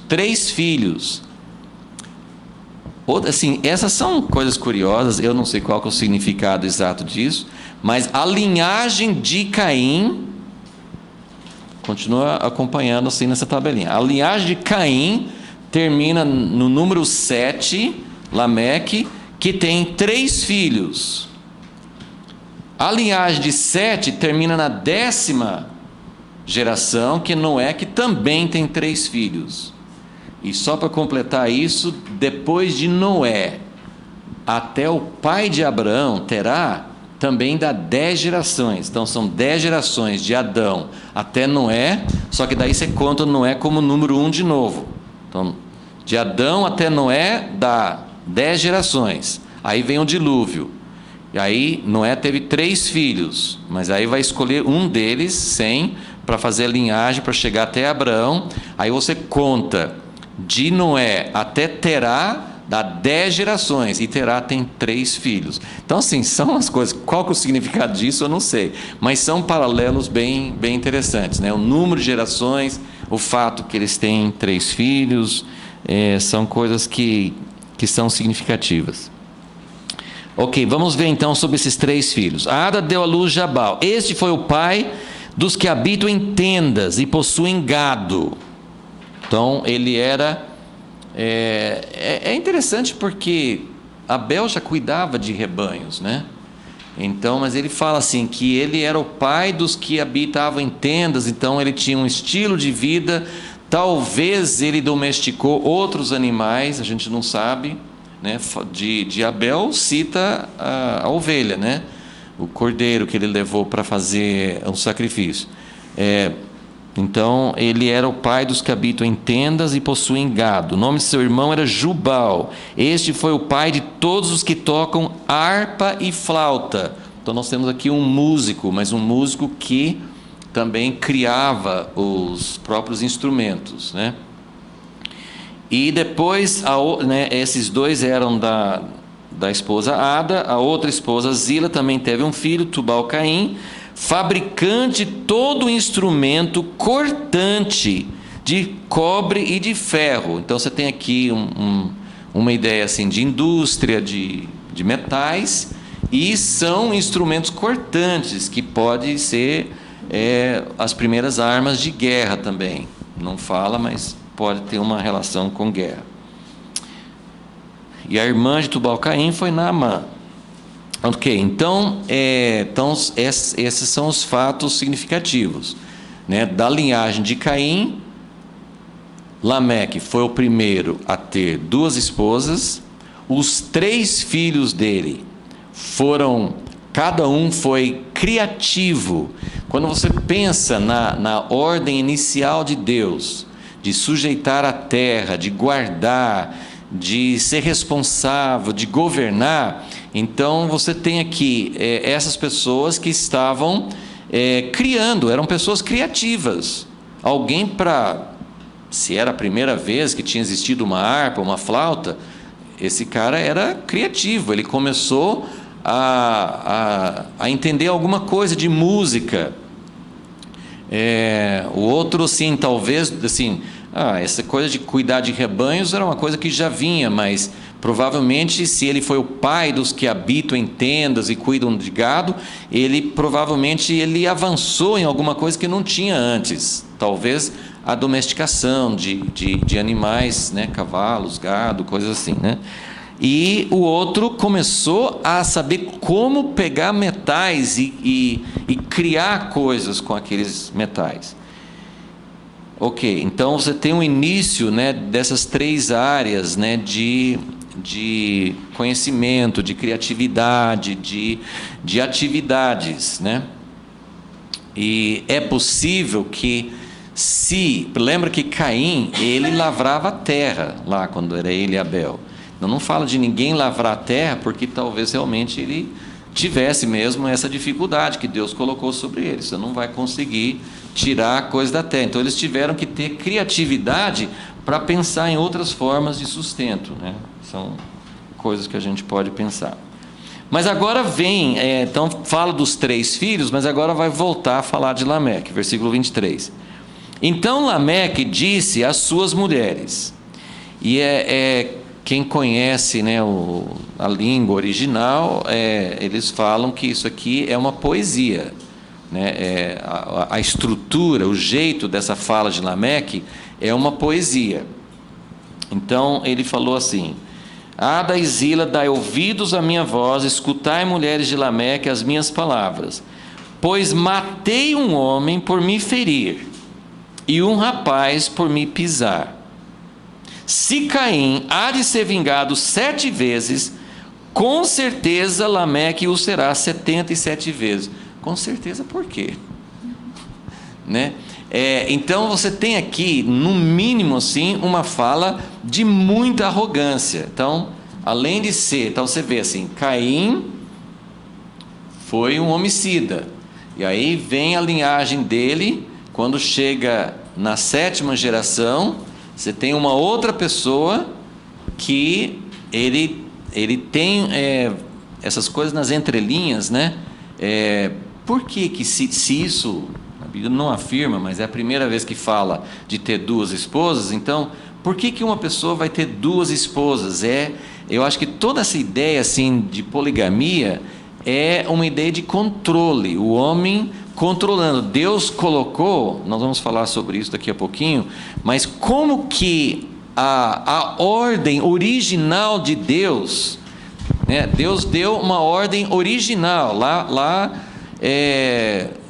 Assim, essas são coisas curiosas, eu não sei qual que é o significado exato disso, mas a linhagem de Caim, continua acompanhando assim nessa tabelinha, a linhagem de Caim termina no número 7, Lameque, que tem 3 filhos. A linhagem de 7 termina na 10ª geração, que Noé, que também tem 3 filhos. E só para completar isso, depois de Noé até o pai de Abraão terá também dá 10 gerações. Então são 10 gerações de Adão até Noé, só que daí você conta Noé como número 1 de novo. Então, de Adão até Noé dá 10 gerações. Aí vem o dilúvio. E aí Noé teve 3 filhos, mas aí vai escolher um deles, Sem, para fazer a linhagem, para chegar até Abraão. Aí você conta de Noé até Terá, dá 10 gerações, e Terá tem 3 filhos. Então, assim, são as coisas. Qual que é o significado disso, eu não sei. Mas são paralelos bem interessantes, né? O número de gerações, o fato que eles têm 3 filhos, são coisas que são significativas. Ok, vamos ver então sobre esses 3 filhos. Ada deu à luz Jabal. Este foi o pai dos que habitam em tendas e possuem gado. Então, ele era... É interessante porque Abel já cuidava de rebanhos, né? Então, mas ele fala assim, que ele era o pai dos que habitavam em tendas, então ele tinha um estilo de vida, talvez ele domesticou outros animais, a gente não sabe, né? De Abel cita a ovelha, né? O cordeiro que ele levou para fazer um sacrifício. Então, ele era o pai dos que habitam em tendas e possuem gado. O nome de seu irmão era Jubal. Este foi o pai de todos os que tocam harpa e flauta. Então, nós temos aqui um músico, mas um músico que também criava os próprios instrumentos, né? E depois, esses 2 eram da esposa Ada. A outra esposa, Zila, também teve um filho, Tubal-Caim, fabricante de todo instrumento cortante de cobre e de ferro. Então você tem aqui uma ideia assim de indústria de metais, e são instrumentos cortantes que podem ser as primeiras armas de guerra também. Não fala, mas pode ter uma relação com guerra. E a irmã de Tubal-Caim foi Naamã. Ok, então esses são os fatos significativos, né? Da linhagem de Caim, Lameque foi o primeiro a ter 2 esposas. Os 3 filhos dele cada um foi criativo. Quando você pensa na ordem inicial de Deus, de sujeitar a terra, de guardar, de ser responsável, de governar, então você tem aqui essas pessoas que estavam criando, eram pessoas criativas. Alguém se era a primeira vez que tinha existido uma harpa, uma flauta, esse cara era criativo, ele começou a entender alguma coisa de música. O outro, assim, talvez, assim, essa coisa de cuidar de rebanhos era uma coisa que já vinha, mas provavelmente, se ele foi o pai dos que habitam em tendas e cuidam de gado, provavelmente ele avançou em alguma coisa que não tinha antes. Talvez a domesticação de animais, né? Cavalos, gado, coisas assim, né? E o outro começou a saber como pegar metais e criar coisas com aqueles metais. Ok, então você tem um início, né, dessas 3 áreas, né, de conhecimento, de criatividade, de atividades, né? E é possível que, lembra que Caim, ele lavrava a terra lá quando era ele e Abel. Não fala de ninguém lavrar a terra, porque talvez realmente ele tivesse mesmo essa dificuldade que Deus colocou sobre ele. Você não vai conseguir tirar a coisa da terra. Então eles tiveram que ter criatividade para pensar em outras formas de sustento, né? São coisas que a gente pode pensar. Mas agora vem, então fala dos 3 filhos, mas agora vai voltar a falar de Lameque, versículo 23. Então Lameque disse às suas mulheres, e quem conhece, né, a língua original, eles falam que isso aqui é uma poesia, né? A estrutura, o jeito dessa fala de Lameque é uma poesia. Então ele falou assim: Ada e Zila, dai ouvidos à minha voz, escutai, mulheres de Lameque, as minhas palavras. Pois matei um homem por me ferir, e um rapaz por me pisar. Se Caim há de ser vingado 7 vezes, com certeza Lameque o será 77 vezes. Com certeza, por quê? Né? Então você tem aqui, no mínimo assim, uma fala de muita arrogância. Então, além de ser, então você vê assim, Caim foi um homicida, e aí vem a linhagem dele Quando chega na 7ª geração, você tem uma outra pessoa que ele tem essas coisas nas entrelinhas, né? Por que se isso, a Bíblia não afirma, mas é a primeira vez que fala de ter 2 esposas, então, por que uma pessoa vai ter 2 esposas? Eu acho que toda essa ideia assim, de poligamia é uma ideia de controle, o homem controlando. Deus colocou, nós vamos falar sobre isso daqui a pouquinho, mas como que a ordem original de Deus, né? Deus deu uma ordem original, lá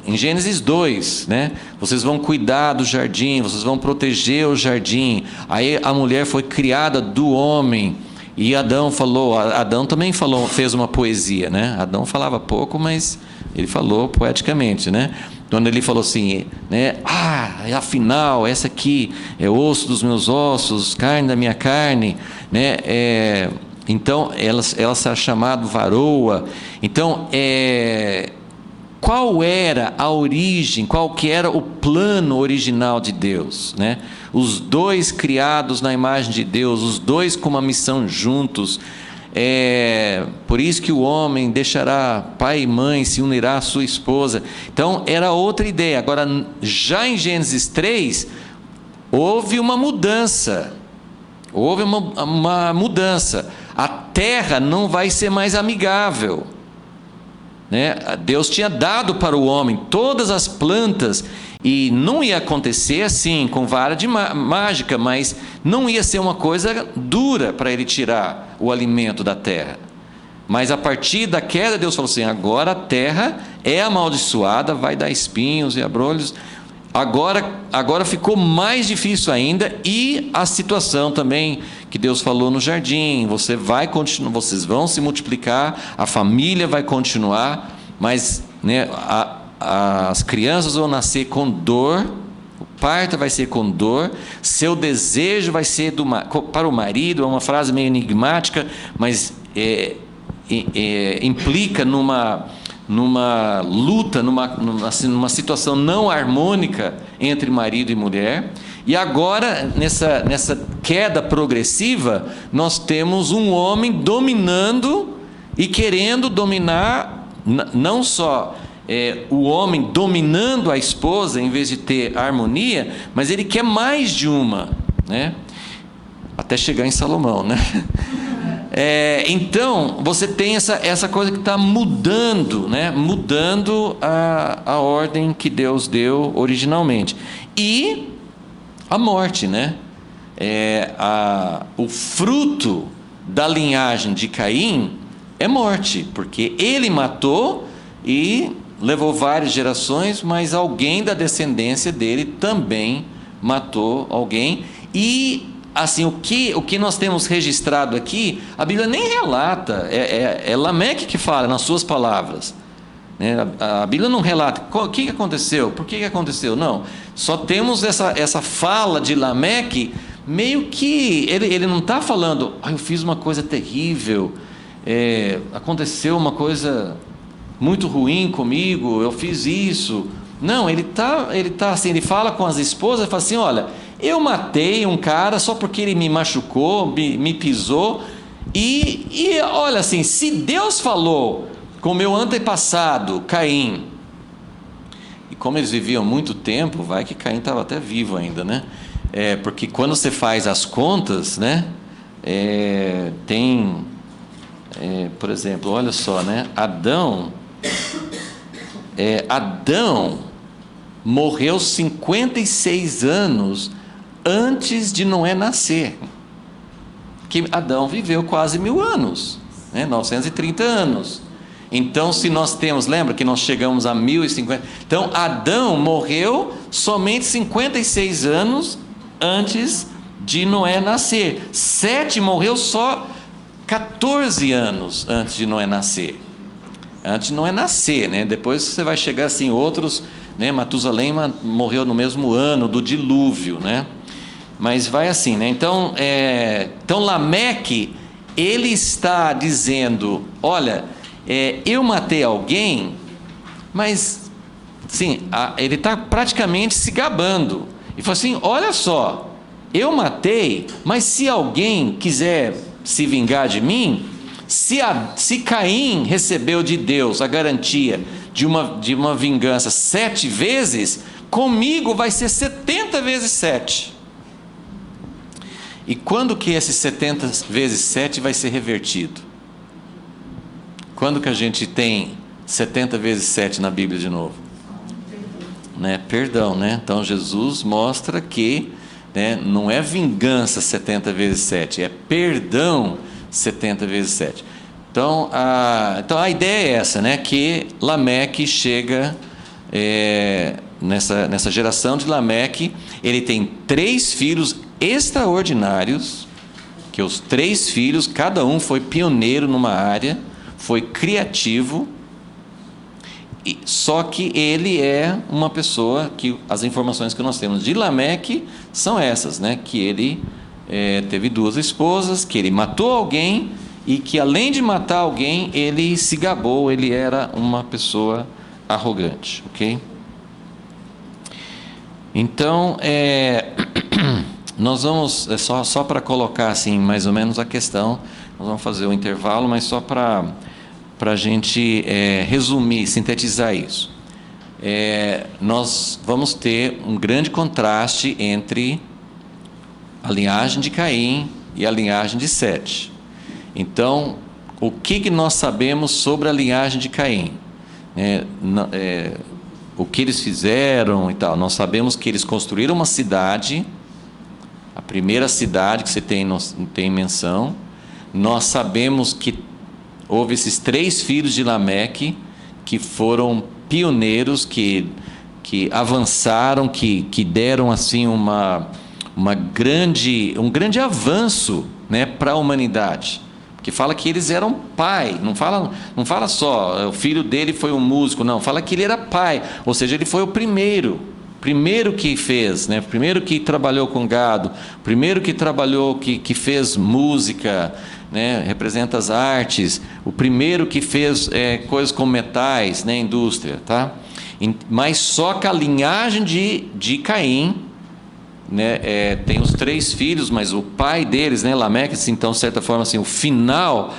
em Gênesis 2, né? Vocês vão cuidar do jardim, vocês vão proteger o jardim. Aí a mulher foi criada do homem, e Adão também fez uma poesia, né? Adão falava pouco, mas ele falou poeticamente, né? Quando ele falou assim, né? Afinal, essa aqui é osso dos meus ossos, carne da minha carne, né? Então, ela será chamada varoa. Então, qual era a origem, qual que era o plano original de Deus, né? Os 2 criados na imagem de Deus, os 2 com uma missão juntos. Por isso que o homem deixará pai e mãe, se unirá à sua esposa. Então era outra ideia. Agora, já em Gênesis 3, houve uma mudança. Houve uma mudança. A terra não vai ser mais amigável, né? Deus tinha dado para o homem todas as plantas, e não ia acontecer assim, com vara de mágica, mas não ia ser uma coisa dura para ele tirar o alimento da terra. Mas a partir da queda, Deus falou assim: agora a terra é amaldiçoada, vai dar espinhos e abrolhos. Agora ficou mais difícil ainda, e a situação também que Deus falou no jardim: vocês vão se multiplicar, a família vai continuar, mas, né, as crianças vão nascer com dor, o parto vai ser com dor, seu desejo vai ser para o marido. É uma frase meio enigmática, mas implica numa luta, numa situação não harmônica entre marido e mulher. E agora, nessa queda progressiva, nós temos um homem dominando e querendo dominar, não só o homem dominando a esposa em vez de ter harmonia, mas ele quer mais de uma, né? Até chegar em Salomão, né? Então você tem essa coisa que está mudando, né? Mudando a ordem que Deus deu originalmente. E a morte, né? O fruto da linhagem de Caim é morte, porque ele matou e levou várias gerações, mas alguém da descendência dele também matou alguém. E assim, o que nós temos registrado aqui, a Bíblia nem relata, é Lameque que fala nas suas palavras, né? A Bíblia não relata o que aconteceu, por que aconteceu, não. Só temos essa fala de Lameque, meio que ele não está falando: eu fiz uma coisa terrível, aconteceu uma coisa muito ruim comigo, eu fiz isso. Não, ele tá assim, ele fala com as esposas e fala assim: olha, eu matei um cara só porque ele me machucou, me pisou, e olha assim, se Deus falou com meu antepassado Caim, e como eles viviam muito tempo, vai que Caim estava até vivo ainda, né? Porque quando você faz as contas, né, tem, por exemplo, olha só, né, Adão morreu 56 anos antes de Noé nascer. Que Adão viveu quase 1000 anos, né? 930 anos. Então, se nós temos, lembra que nós chegamos a 1050? Então, Adão morreu somente 56 anos antes de Noé nascer. Sete morreu só 14 anos antes de Noé nascer. Antes de Noé nascer, né? Depois você vai chegar assim, outros, né? Matusalém morreu no mesmo ano do dilúvio, né? Mas vai assim, né? Então Lameque, ele está dizendo: olha, eu matei alguém, mas sim, ele está praticamente se gabando. E fala assim: olha só, eu matei, mas se alguém quiser se vingar de mim, se Caim recebeu de Deus a garantia de uma vingança 7 vezes, comigo vai ser 70 vezes 7. E quando que esse 70 vezes 7 vai ser revertido? Quando que a gente tem 70 vezes 7 na Bíblia de novo? Né? Perdão, né? Então Jesus mostra que, né, não é vingança 70 vezes 7, é perdão 70 vezes 7. Então a ideia é essa, né? Que Lameque chega, nessa geração de Lameque, ele tem 3 filhos extraordinários, que os 3 filhos, cada um foi pioneiro numa área, foi criativo, só que ele é uma pessoa que as informações que nós temos de Lameque são essas, né? Que ele teve 2 esposas, que ele matou alguém e que além de matar alguém, ele se gabou, ele era uma pessoa arrogante, ok? Então, nós vamos, só para colocar assim mais ou menos a questão, nós vamos fazer o intervalo, mas só para a gente resumir, sintetizar isso. Nós vamos ter um grande contraste entre a linhagem de Caim e a linhagem de Sete. Então, o que nós sabemos sobre a linhagem de Caim? O que eles fizeram e tal. Nós sabemos que eles construíram uma cidade, a primeira cidade que você tem menção. Nós sabemos que houve esses 3 filhos de Lameque que foram pioneiros, que avançaram, que deram assim um grande avanço, né, para a humanidade. Que fala que eles eram pai, não fala só o filho dele foi um músico, não, fala que ele era pai, ou seja, ele foi o primeiro que fez, né? Primeiro que trabalhou com gado, primeiro que trabalhou, que fez música, né? Representa as artes, o primeiro que fez coisas com metais, né? Indústria, tá? Mas só que a linhagem de Caim, né? Tem os 3 filhos, mas o pai deles, né? Lameque, assim, então de certa forma assim, o final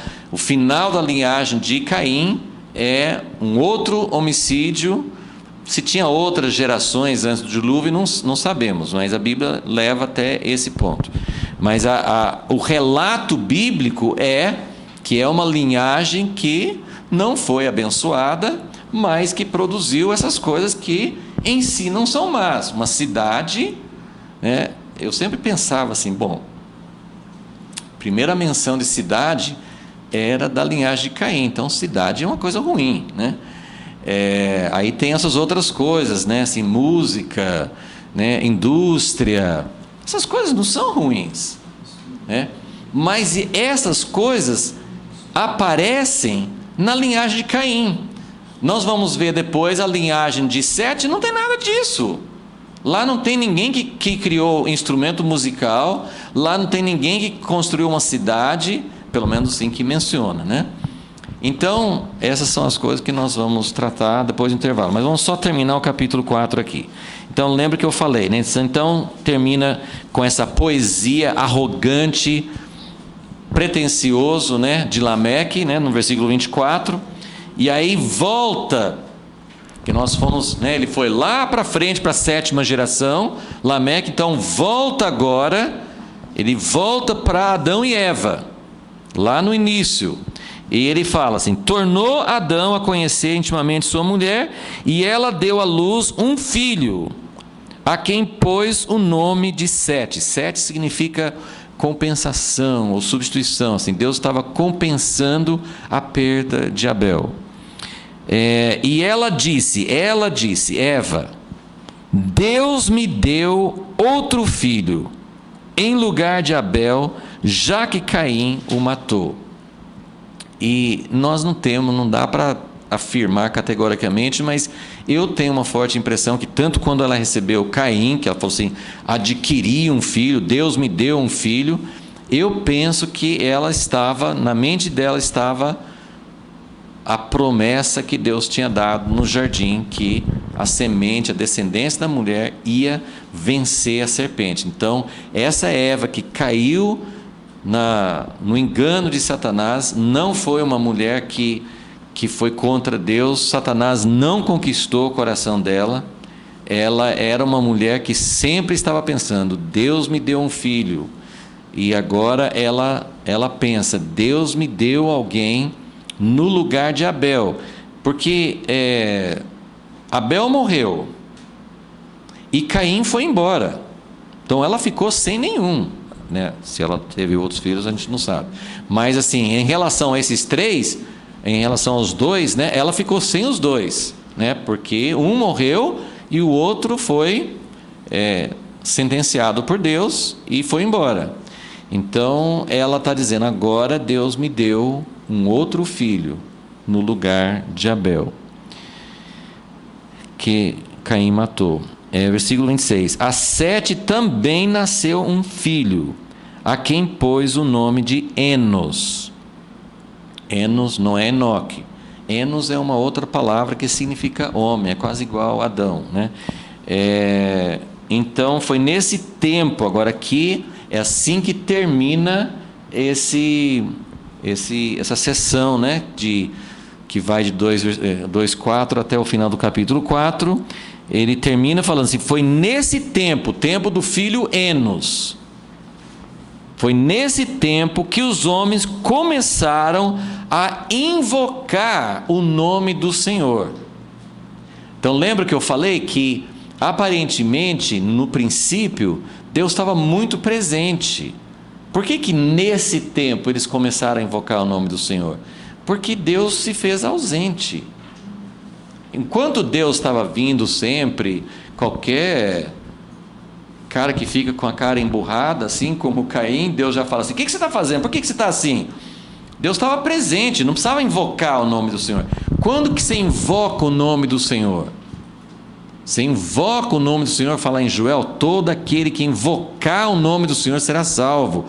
da linhagem de Caim é um outro homicídio. Se tinha outras gerações antes do dilúvio, não sabemos, mas a Bíblia leva até esse ponto. Mas o relato bíblico que é uma linhagem que não foi abençoada, mas que produziu essas coisas que em si não são más. Uma cidade, né? Eu sempre pensava assim, bom, a primeira menção de cidade era da linhagem de Caim, então cidade é uma coisa ruim, né? Aí tem essas outras coisas, né? Assim, música, né? Indústria, essas coisas não são ruins, né? Mas essas coisas aparecem na linhagem de Caim. Nós vamos ver depois a linhagem de Sete, não tem nada disso. Lá não tem ninguém que criou instrumento musical, lá não tem ninguém que construiu uma cidade, pelo menos assim que menciona, né? Então, essas são as coisas que nós vamos tratar depois do intervalo. Mas vamos só terminar o capítulo 4 aqui. Então, lembra que eu falei, né? Então, termina com essa poesia arrogante, pretensioso, né? De Lameque, né? No versículo 24. E aí volta, que nós fomos, né? Ele foi lá para frente, para a 7ª geração. Lameque, então, volta agora. Ele volta para Adão e Eva, lá no início. E ele fala assim: tornou Adão a conhecer intimamente sua mulher, e ela deu à luz um filho, a quem pôs o nome de Sete. Sete significa compensação ou substituição, assim, Deus estava compensando a perda de Abel. E ela disse, Eva, Deus me deu outro filho, em lugar de Abel, já que Caim o matou. E nós não dá para afirmar categoricamente, mas eu tenho uma forte impressão que tanto quando ela recebeu Caim, que ela falou assim, adquiri um filho, Deus me deu um filho, eu penso que ela estava, na mente dela estava a promessa que Deus tinha dado no jardim, que a semente, a descendência da mulher ia vencer a serpente. Então, essa Eva que caiu no engano de Satanás, não foi uma mulher que foi contra Deus. Satanás não conquistou o coração dela. Ela era uma mulher que sempre estava pensando: Deus me deu um filho. E agora ela pensa: Deus me deu alguém no lugar de Abel. Porque Abel morreu e Caim foi embora. Então ela ficou sem nenhum, né? Se ela teve outros filhos, a gente não sabe. Mas assim, em relação a esses três, em relação aos dois, né, ela ficou sem os dois, né? Porque um morreu e o outro foi sentenciado por Deus e foi embora. Então ela está dizendo: agora Deus me deu um outro filho no lugar de Abel, que Caim matou. Versículo 26. A Sete também nasceu um filho, a quem pôs o nome de Enos. Enos não é Enoque. Enos é uma outra palavra que significa homem, é quase igual a Adão, né? Então foi nesse tempo, agora aqui é assim que termina essa sessão, né, que vai de 2:4 até o final do capítulo 4. Ele termina falando assim: foi nesse tempo do filho Enos, foi nesse tempo que os homens começaram a invocar o nome do Senhor. Então lembra que eu falei que aparentemente no princípio Deus estava muito presente. Por que nesse tempo eles começaram a invocar o nome do Senhor? Porque Deus se fez ausente. Enquanto Deus estava vindo sempre, qualquer cara que fica com a cara emburrada, assim como Caim, Deus já fala assim: o que você está fazendo? Por que você está assim? Deus estava presente, não precisava invocar o nome do Senhor. Quando que você invoca o nome do Senhor? Você invoca o nome do Senhor, fala em Joel: todo aquele que invocar o nome do Senhor será salvo.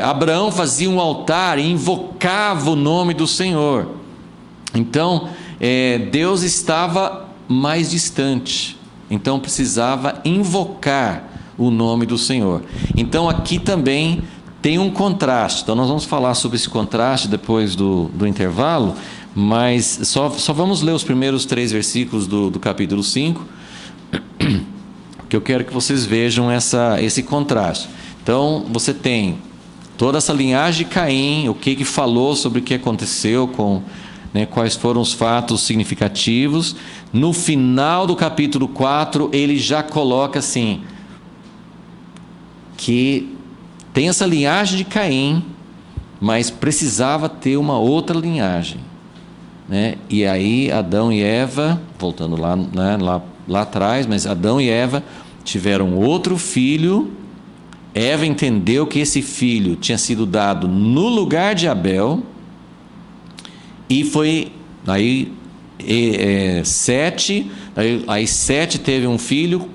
Abraão fazia um altar e invocava o nome do Senhor. Então Deus estava mais distante, então precisava invocar o nome do Senhor. Então aqui também tem um contraste. Então nós vamos falar sobre esse contraste depois do intervalo, mas só vamos ler os primeiros 3 versículos do capítulo 5, que eu quero que vocês vejam esse contraste. Então você tem toda essa linhagem de Caim, o que falou sobre o que aconteceu com, né, quais foram os fatos significativos. No final do capítulo 4 ele já coloca assim, que tem essa linhagem de Caim, mas precisava ter uma outra linhagem, né? E aí Adão e Eva, voltando lá, né, lá atrás, mas Adão e Eva tiveram outro filho. Eva entendeu que esse filho tinha sido dado no lugar de Abel, e foi aí Sete, aí Sete teve um filho.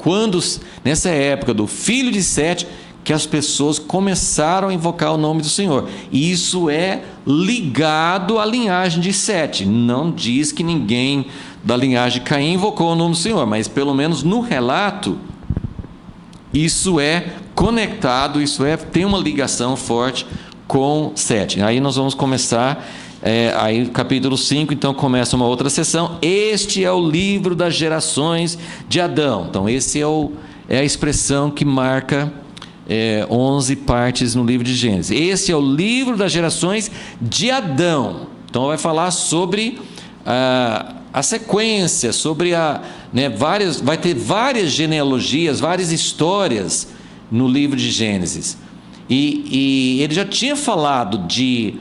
Nessa época do filho de Sete, que as pessoas começaram a invocar o nome do Senhor. E isso é ligado à linhagem de Sete. Não diz que ninguém da linhagem de Caim invocou o nome do Senhor, mas pelo menos no relato isso é conectado, tem uma ligação forte com Sete. Aí nós vamos começar, aí capítulo 5, então começa uma outra sessão. Este é o livro das gerações de Adão. Então esse é a expressão que marca 11 partes no livro de Gênesis. Esse é o livro das gerações de Adão. Então vai falar sobre a sequência, sobre vai ter várias genealogias, várias histórias no livro de Gênesis. E ele já tinha falado de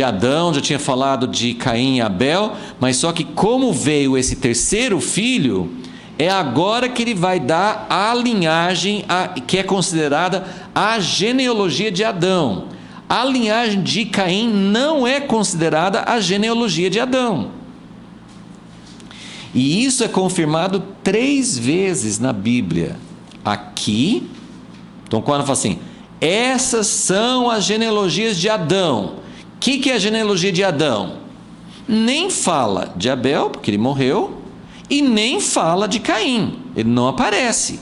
Adão, já tinha falado de Caim e Abel, mas só que como veio esse terceiro filho, é agora que ele vai dar a linhagem que é considerada a genealogia de Adão. A linhagem de Caim não é considerada a genealogia de Adão. E isso é confirmado 3 vezes na Bíblia. Aqui, então quando fala assim, essas são as genealogias de Adão. O que é a genealogia de Adão? nem fala de Abel, porque ele morreu, e nem fala de Caim, ele não aparece.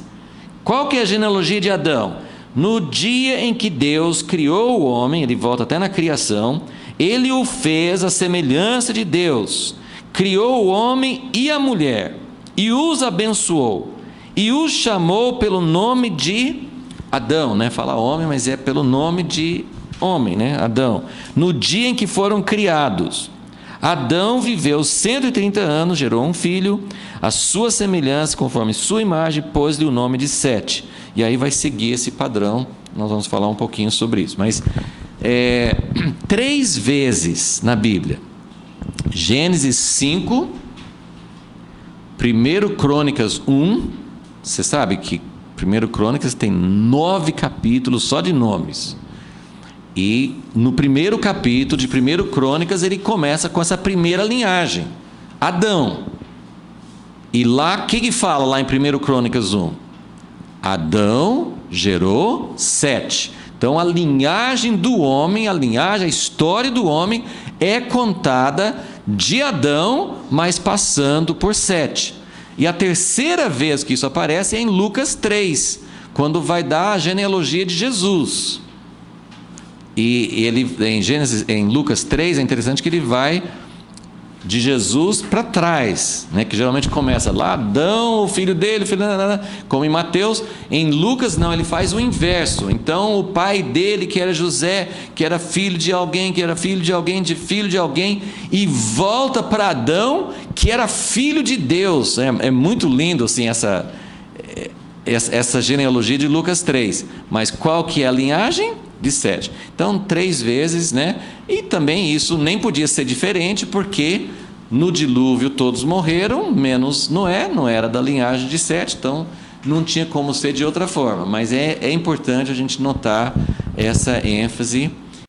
Qual que é a genealogia de Adão? No dia em que Deus criou o homem, ele volta até na criação, ele o fez à semelhança de Deus, criou o homem e a mulher, e os abençoou, e os chamou pelo nome de Adão, né? Fala homem, mas é pelo nome de homem, né? Adão. No dia em que foram criados, Adão viveu 130 anos, gerou um filho, a sua semelhança, conforme sua imagem, pôs-lhe o nome de Sete. E aí vai seguir esse padrão, nós vamos falar um pouquinho sobre isso. Mas 3 vezes na Bíblia, Gênesis 5, 1 Crônicas 1, você sabe que 1 Crônicas tem 9 capítulos só de nomes. E no primeiro capítulo de 1 Crônicas, ele começa com essa primeira linhagem, Adão. E lá, o que fala lá em 1 Crônicas 1? Adão gerou Sete. Então a linhagem do homem, a história do homem é contada de Adão, mas passando por Sete. E a terceira vez que isso aparece é em Lucas 3, quando vai dar a genealogia de Jesus. E ele, em Lucas 3, é interessante que ele vai de Jesus para trás, né? Que geralmente começa lá, Adão, o filho dele, como em Mateus. Em Lucas não, ele faz o inverso. Então o pai dele, que era José, que era filho de alguém, que era filho de alguém, de filho de alguém, e volta para Adão, que era filho de Deus. É muito lindo assim essa genealogia de Lucas 3. Mas qual que é a linhagem? De Sete. Então 3 vezes, né? E também isso nem podia ser diferente, porque no dilúvio todos morreram, menos Noé, não era da linhagem de Sete, então não tinha como ser de outra forma. Mas é importante a gente notar essa ênfase